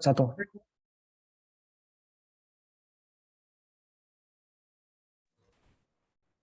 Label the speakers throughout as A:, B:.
A: Satu.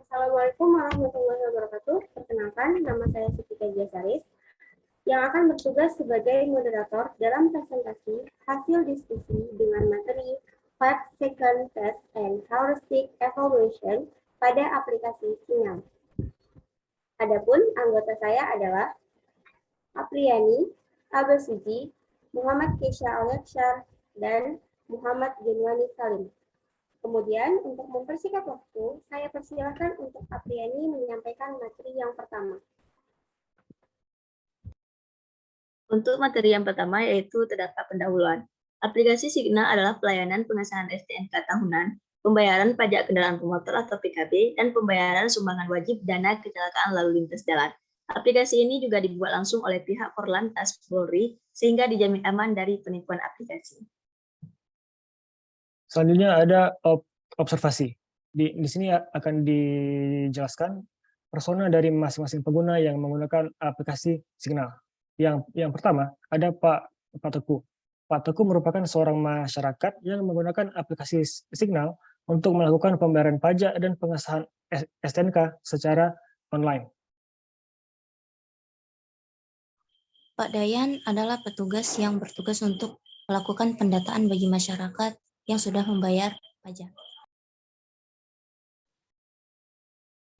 B: Assalamualaikum warahmatullahi wabarakatuh. Perkenalkan, nama saya Siti Kajasaris yang akan bertugas sebagai moderator dalam presentasi hasil diskusi dengan materi 5 second test and heuristic evaluation pada aplikasi Sinyal. Adapun anggota saya adalah Apriani, Abasuji, Muhammad Kesha Alekshar, dan Muhammad Junwani Salim. Kemudian, untuk mempersingkat waktu, saya persilahkan untuk Apriani menyampaikan materi yang pertama.
C: Untuk materi yang pertama yaitu terdapat pendahuluan. Aplikasi Signal adalah pelayanan pengesahan STNK tahunan, pembayaran pajak kendaraan bermotor atau PKB, dan pembayaran sumbangan wajib dana kecelakaan lalu lintas jalan. Aplikasi ini juga dibuat langsung oleh pihak Korlantas Polri sehingga dijamin aman dari penipuan aplikasi.
A: Selanjutnya ada observasi. Di sini akan dijelaskan persona dari masing-masing pengguna yang menggunakan aplikasi Signal. Yang pertama ada Pak Teguh. Pak Teguh merupakan seorang masyarakat yang menggunakan aplikasi Signal untuk melakukan pembayaran pajak dan pengesahan STNK secara online.
D: Pak Dayan adalah petugas yang bertugas untuk melakukan pendataan bagi masyarakat yang sudah membayar pajak.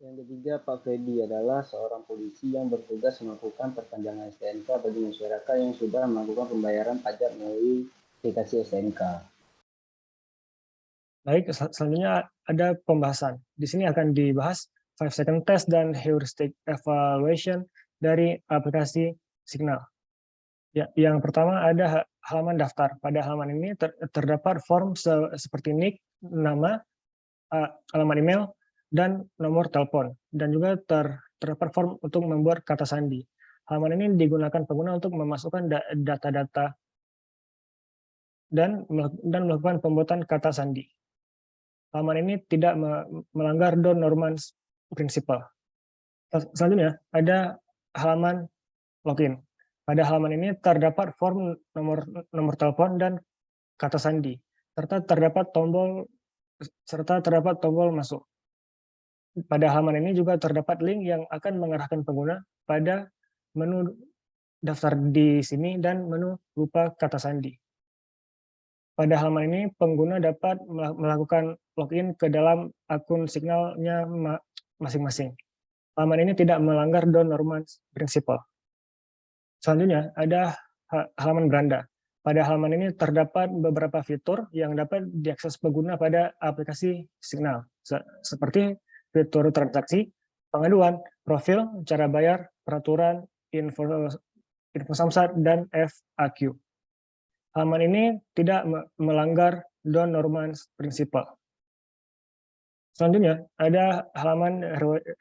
E: Yang ketiga, Pak Fedi adalah seorang polisi yang bertugas melakukan perpanjangan STNK bagi masyarakat yang sudah melakukan pembayaran pajak melalui aplikasi STNK.
A: Baik, selanjutnya ada pembahasan. Di sini akan dibahas 5 second test dan heuristic evaluation dari aplikasi Signal. Ya, yang pertama ada halaman daftar. Pada halaman ini terdapat form seperti NIK, nama, alamat email, dan nomor telepon. Dan juga terdapat form untuk membuat kata sandi. Halaman ini digunakan pengguna untuk memasukkan data-data dan melakukan pembuatan kata sandi. Halaman ini tidak melanggar Don Normans Principle. Selanjutnya ada halaman login. Pada halaman ini terdapat form nomor telepon dan kata sandi, serta terdapat tombol masuk. Pada halaman ini juga terdapat link yang akan mengarahkan pengguna pada menu daftar di sini dan menu lupa kata sandi. Pada halaman ini, pengguna dapat melakukan login ke dalam akun Signalnya masing-masing. Halaman ini tidak melanggar Don Normans Principle. Selanjutnya, ada halaman beranda. Pada halaman ini terdapat beberapa fitur yang dapat diakses pengguna pada aplikasi Signal, seperti fitur transaksi, pengaduan, profil, cara bayar, peraturan, info samsat, dan FAQ. Halaman ini tidak melanggar Don Normans Principle. Selanjutnya, ada halaman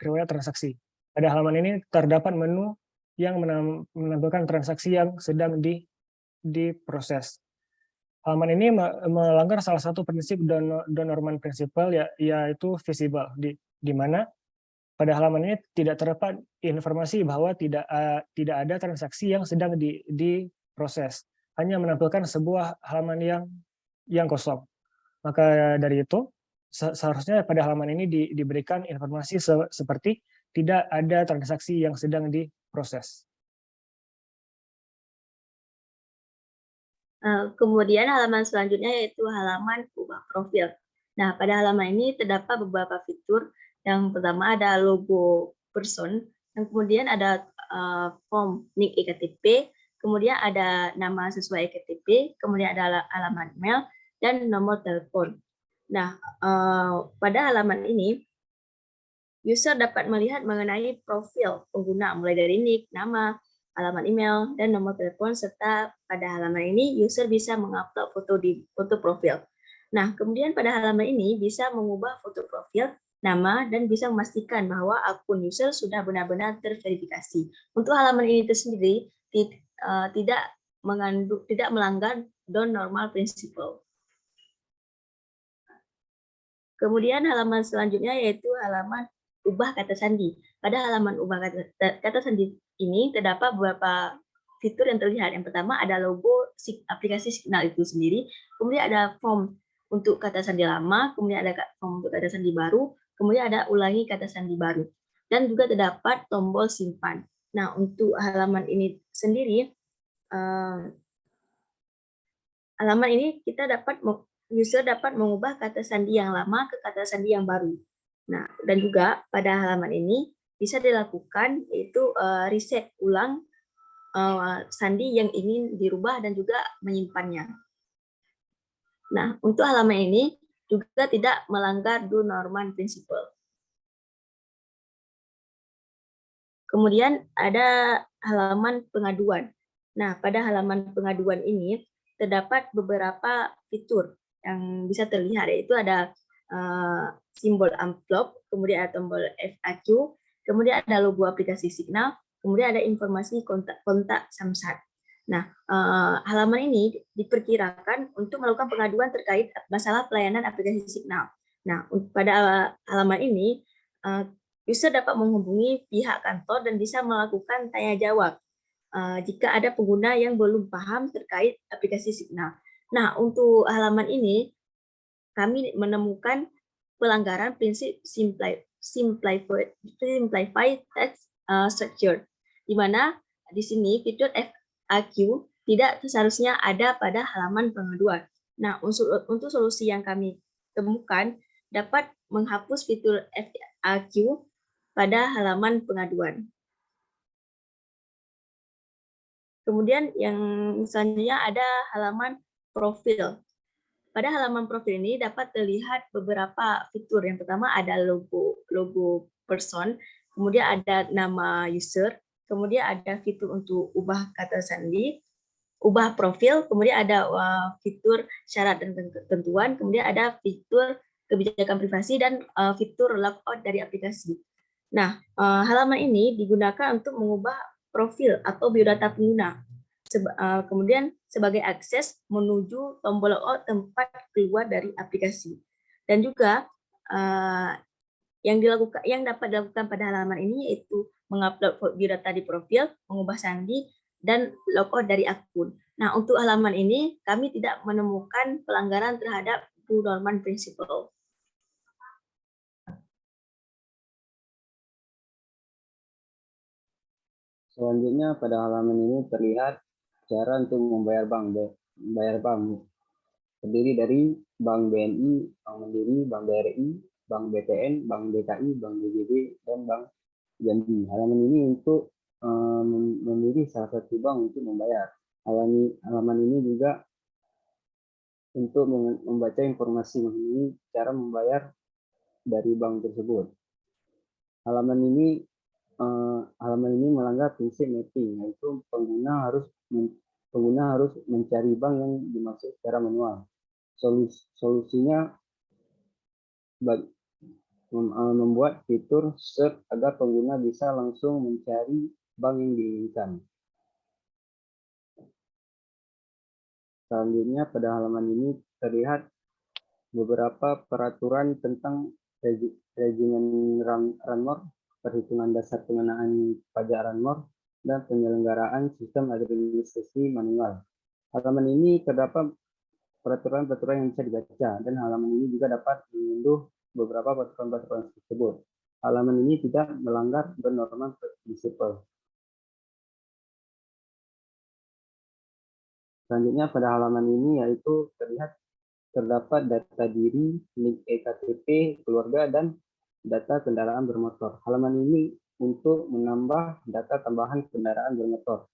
A: riwayat transaksi. Pada halaman ini terdapat menu yang menampilkan transaksi yang sedang diproses. Halaman ini melanggar salah satu prinsip Don Normans Principle, yaitu visible, di mana pada halaman ini tidak terdapat informasi bahwa tidak ada transaksi yang sedang diproses. Hanya menampilkan sebuah halaman yang kosong. Maka dari itu, seharusnya pada halaman ini diberikan informasi seperti tidak ada transaksi yang sedang diproses.
C: Kemudian halaman selanjutnya yaitu halaman ubah profil. Nah, pada halaman ini terdapat beberapa fitur. Yang pertama ada logo person, yang kemudian ada form NIK ektp, kemudian ada nama sesuai ektp, kemudian ada alamat email, dan nomor telepon. Nah, pada halaman ini, user dapat melihat mengenai profil pengguna, mulai dari NIK, nama, alamat email, dan nomor telepon, serta pada halaman ini, user bisa mengupload foto profil. Nah, kemudian pada halaman ini bisa mengubah foto profil, nama, dan bisa memastikan bahwa akun user sudah benar-benar terverifikasi. Untuk halaman ini tersendiri, tidak melanggar Don Normal Principle. Kemudian halaman selanjutnya yaitu halaman ubah kata sandi. Pada halaman ubah kata sandi ini terdapat beberapa fitur yang terlihat. Yang pertama ada logo aplikasi Signal itu sendiri, kemudian ada form untuk kata sandi lama, kemudian ada form untuk kata sandi baru, kemudian ada ulangi kata sandi baru, dan juga terdapat tombol simpan. Nah, untuk halaman ini sendiri, halaman ini user dapat mengubah kata sandi yang lama ke kata sandi yang baru. Nah, dan juga pada halaman ini bisa dilakukan yaitu reset ulang sandi yang ingin dirubah dan juga menyimpannya. Nah, untuk halaman ini juga tidak melanggar Do Norman Principle. Kemudian ada halaman pengaduan. Nah, pada halaman pengaduan ini terdapat beberapa fitur yang bisa terlihat, yaitu ada simbol amplop, kemudian ada tombol FAQ, kemudian ada logo aplikasi Signal, kemudian ada informasi kontak Samsat. Nah, halaman ini diperkirakan untuk melakukan pengaduan terkait masalah pelayanan aplikasi Signal. Nah, pada halaman ini user dapat menghubungi pihak kantor dan bisa melakukan tanya jawab jika ada pengguna yang belum paham terkait aplikasi Signal. Nah, untuk halaman ini kami menemukan pelanggaran prinsip simplified text structure, di mana di sini fitur FAQ tidak seharusnya ada pada halaman pengaduan. Nah, untuk solusi yang kami temukan dapat menghapus fitur FAQ pada halaman pengaduan. Kemudian yang selanjutnya ada halaman profil. Pada halaman profil ini dapat terlihat beberapa fitur. Yang pertama ada logo person, kemudian ada nama user, kemudian ada fitur untuk ubah kata sandi, ubah profil, kemudian ada fitur syarat dan ketentuan, kemudian ada fitur kebijakan privasi dan fitur logout dari aplikasi. Nah, halaman ini digunakan untuk mengubah profil atau biodata pengguna. Kemudian sebagai akses menuju tombol logout tempat keluar dari aplikasi. Dan juga yang dapat dilakukan pada halaman ini yaitu mengupload biodata di profil, mengubah sandi, dan logout dari akun. Nah, untuk halaman ini kami tidak menemukan pelanggaran terhadap Do Norman Principle.
E: Selanjutnya pada halaman ini terlihat cara untuk membayar bank. Terdiri dari Bank BNI, Bank Mandiri, Bank BRI, Bank BTN, Bank DKI, Bank BJB, dan Bank Jambi. Halaman ini untuk memilih salah satu bank untuk membayar. Halaman ini juga untuk membaca informasi mengenai cara membayar dari bank tersebut. Halaman ini melanggar prinsip mapping, yaitu pengguna harus mencari bank yang dimaksud secara manual. Solusinya membuat fitur search agar pengguna bisa langsung mencari bank yang diinginkan. Selanjutnya pada halaman ini terlihat beberapa peraturan tentang regimen RANMOR, perhitungan dasar pengenaan pajak RANMOR, dan penyelenggaraan sistem administrasi manual. Halaman ini terdapat peraturan-peraturan yang bisa dibaca, dan halaman ini juga dapat mengunduh beberapa peraturan-peraturan tersebut. Halaman ini tidak melanggar Do Norman Principle. Selanjutnya pada halaman ini yaitu terdapat data diri, link eKTP, keluarga, dan data kendaraan bermotor. Halaman ini untuk menambah data tambahan kendaraan bermotor.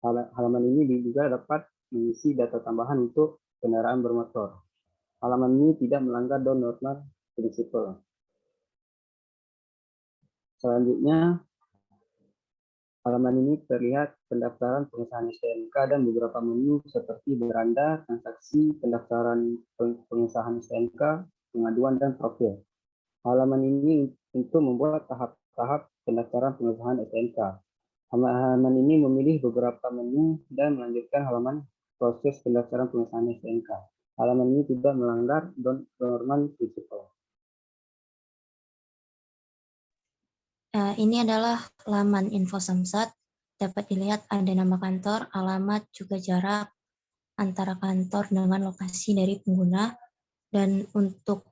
E: Halaman ini juga dapat mengisi data tambahan untuk kendaraan bermotor. Halaman ini tidak melanggar Do Norman Principle. Selanjutnya, halaman ini terlihat pendaftaran pengesahan STNK dan beberapa menu seperti beranda, transaksi, pendaftaran pengesahan STNK, pengaduan, dan profil. Halaman ini untuk membuat tahap-tahap pendaftaran pengesahan STNK. Halaman ini memilih beberapa menu dan melanjutkan halaman proses pendaftaran pengesahan STNK. Halaman ini tidak melanggar Do Norman Principle.
D: Ini adalah laman info Samsat. dapat dilihat ada nama kantor, alamat, juga jarak antara kantor dengan lokasi dari pengguna. Dan untuk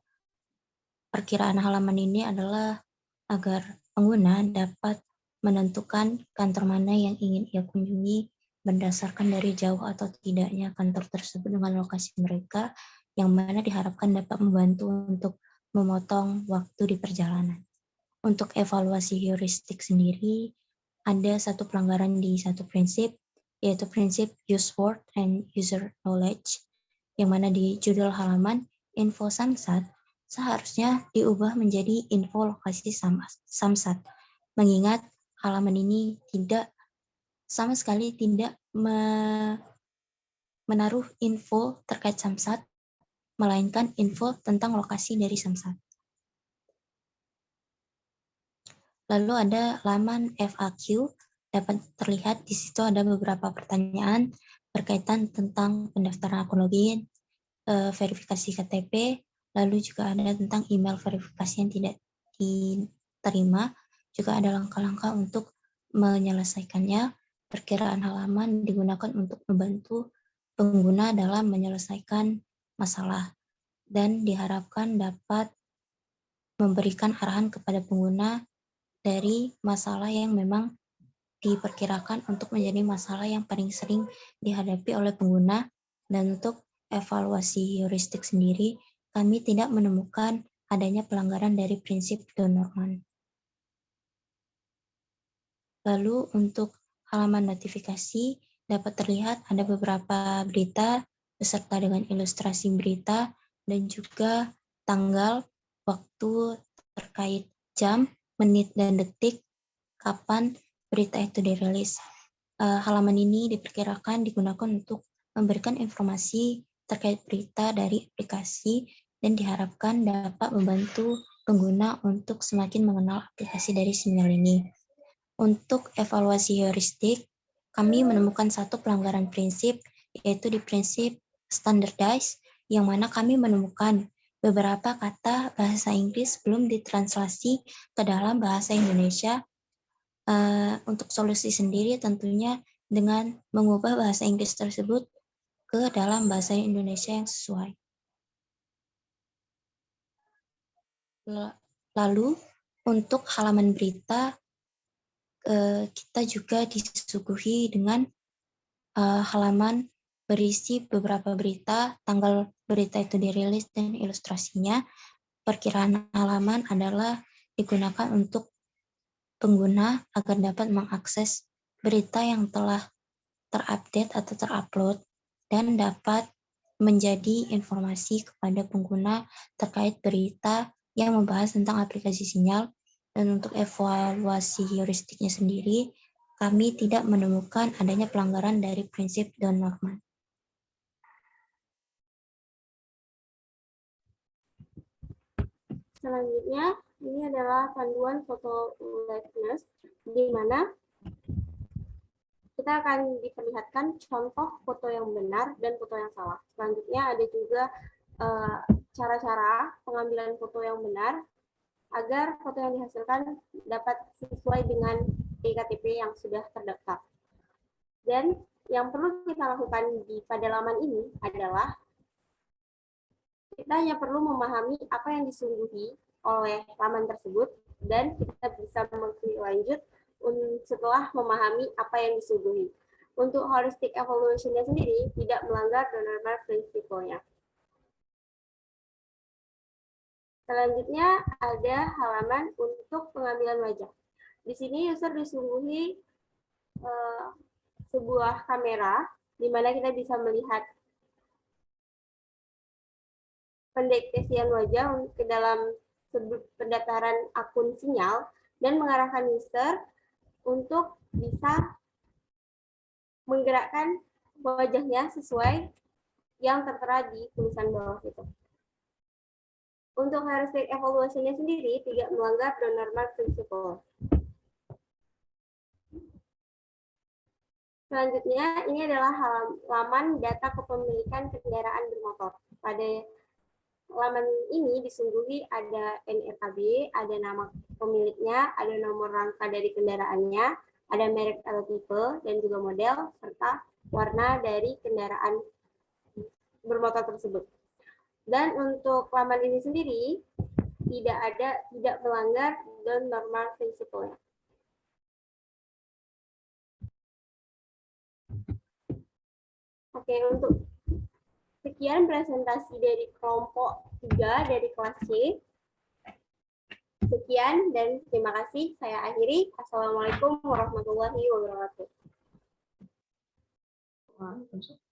D: perkiraan halaman ini adalah agar pengguna dapat menentukan kantor mana yang ingin ia kunjungi berdasarkan dari jauh atau tidaknya kantor tersebut dengan lokasi mereka, yang mana diharapkan dapat membantu untuk memotong waktu di perjalanan. Untuk evaluasi heuristik sendiri, ada satu pelanggaran di satu prinsip, yaitu prinsip use word and user knowledge, yang mana di judul halaman info samsat seharusnya diubah menjadi info lokasi samsat, mengingat halaman ini sama sekali tidak menaruh info terkait samsat, melainkan info tentang lokasi dari samsat. Lalu ada laman FAQ, dapat terlihat di situ ada beberapa pertanyaan berkaitan tentang pendaftaran akun login, verifikasi KTP, lalu juga ada tentang email verifikasi yang tidak diterima, juga ada langkah-langkah untuk menyelesaikannya. Perkiraan halaman digunakan untuk membantu pengguna dalam menyelesaikan masalah dan diharapkan dapat memberikan arahan kepada pengguna dari masalah yang memang diperkirakan untuk menjadi masalah yang paling sering dihadapi oleh pengguna. Dan untuk evaluasi heuristik sendiri, kami tidak menemukan adanya pelanggaran dari prinsip Don Norman. Lalu untuk halaman notifikasi dapat terlihat ada beberapa berita beserta dengan ilustrasi berita dan juga tanggal, waktu terkait jam, menit, dan detik kapan berita itu dirilis. Halaman ini diperkirakan digunakan untuk memberikan informasi terkait berita dari aplikasi dan diharapkan dapat membantu pengguna untuk semakin mengenal aplikasi dari Sinyal ini. Untuk evaluasi heuristik, kami menemukan satu pelanggaran prinsip, yaitu di prinsip standardize, yang mana kami menemukan beberapa kata bahasa Inggris belum ditranslasi ke dalam bahasa Indonesia. Untuk solusi sendiri tentunya dengan mengubah bahasa Inggris tersebut ke dalam bahasa Indonesia yang sesuai. Lalu untuk halaman berita, kita juga disuguhi dengan halaman berisi beberapa berita, tanggal berita itu dirilis, dan ilustrasinya. Perkiraan halaman adalah digunakan untuk pengguna agar dapat mengakses berita yang telah terupdate atau terupload dan dapat menjadi informasi kepada pengguna terkait berita yang membahas tentang aplikasi Sinyal. Dan untuk evaluasi heuristiknya sendiri, kami tidak menemukan adanya pelanggaran dari prinsip Don Norman.
B: Selanjutnya, ini adalah panduan foto liveness, di mana kita akan diperlihatkan contoh foto yang benar dan foto yang salah. Selanjutnya ada juga cara-cara pengambilan foto yang benar agar foto yang dihasilkan dapat sesuai dengan eKTP yang sudah terdaftar. Dan yang perlu kita lakukan pada laman ini adalah kita hanya perlu memahami apa yang disungguhi oleh laman tersebut dan kita bisa mengklik lanjut setelah memahami apa yang disungguhi. Untuk holistic evaluation-nya sendiri tidak melanggar Don Norman prinsipnya. Selanjutnya ada halaman untuk pengambilan wajah. Di sini user disungguhi sebuah kamera di mana kita bisa melihat pendeteksian wajah ke dalam pendaftaran akun Sinyal dan mengarahkan user untuk bisa menggerakkan wajahnya sesuai yang tertera di tulisan bawah itu. Untuk heuristic evaluation-nya sendiri tidak melanggar Don Norman Principle. Selanjutnya, ini adalah halaman data kepemilikan kendaraan bermotor. Pada laman ini disungguhi ada NRKB, ada nama pemiliknya, ada nomor rangka dari kendaraannya, ada merek atau tipe, dan juga model, serta warna dari kendaraan bermotor tersebut. Dan untuk laman ini sendiri, tidak melanggar dan normal prinsipnya. Oke, untuk sekian presentasi dari kelompok 3 dari kelas C. Sekian dan terima kasih. Saya akhiri. Assalamualaikum warahmatullahi wabarakatuh.
C: Waalaikumsalam.